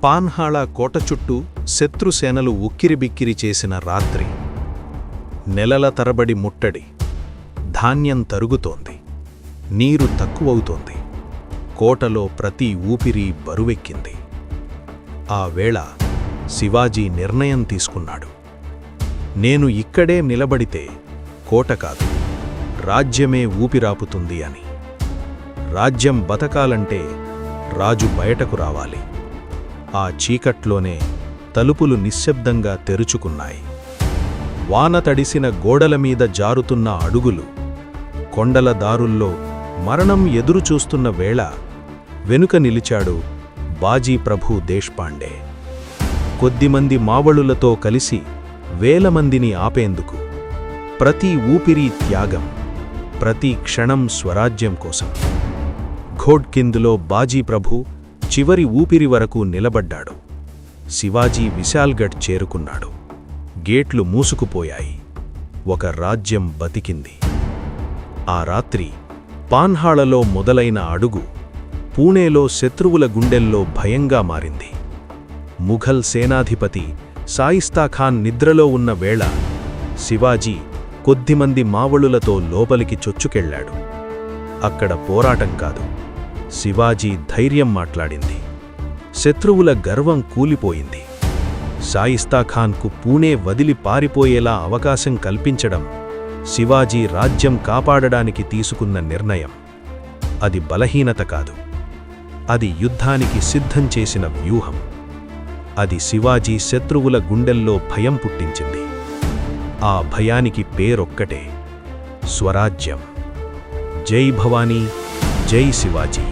పాన్హాళ కోట చుట్టూ శత్రుసేనలు ఉక్కిరిబిక్కిరి చేసిన రాత్రి. నెలల తరబడి ముట్టడి. ధాన్యం తరుగుతోంది. నీరు తక్కువవుతోంది. కోటలో ప్రతి ఊపిరి బరువెక్కింది. ఆ వేళ శివాజీ నిర్ణయం తీసుకున్నాడు. నేను ఇక్కడే నిలబడితే కోట కాదు, రాజ్యమే ఊపిరాపుతుంది అని. రాజ్యం బతకాలంటే రాజు బయటకు రావాలి. ఆ చీకట్లోనే తలుపులు నిశ్శబ్దంగా తెరుచుకున్నాయి. వాన తడిసిన గోడలమీద జారుతున్న అడుగులు. కొండల దారుల్లో మరణం ఎదురుచూస్తున్న వేళ వెనుక నిలిచాడు బాజీ ప్రభు దేశ్పాండే. కొద్దిమంది మావళులతో కలిసి వేలమందిని ఆపేందుకు. ప్రతి ఊపిరి త్యాగం, ప్రతి క్షణం స్వరాజ్యం కోసం. ఘోడ్కిందులో బాజీ ప్రభు చివరి ఊపిరి వరకు నిలబడ్డాడు. శివాజీ విశాల్గఢ్ చేరుకున్నాడు. గేట్లు మూసుకుపోయాయి. ఒక రాజ్యం బతికింది. ఆ రాత్రి పాన్హాళలో మొదలైన అడుగు పూణేలో శత్రువుల గుండెల్లో భయంగా మారింది. ముఘల్ సేనాధిపతి శాయిస్తాఖాన్ నిద్రలో ఉన్న వేళ శివాజీ కొద్దిమంది మావళులతో లోపలికి చొచ్చుకెళ్లాడు. అక్కడ పోరాటం కాదు, శివాజీ ధైర్యం మాట్లాడింది. శత్రువుల గర్వం కూలిపోయింది. శాయిస్తాఖాన్కు పూణే వదిలి పారిపోయేలా అవకాశం కల్పించడం శివాజీ రాజ్యం కాపాడడానికి తీసుకున్న నిర్ణయం. అది బలహీనత కాదు, అది యుద్ధానికి సిద్ధం చేసిన వ్యూహం. అది శివాజీ శత్రువుల గుండెల్లో భయం పుట్టించింది. ఆ భయానికి పేరొక్కటే: స్వరాజ్యం. జై భవానీ, జై శివాజీ.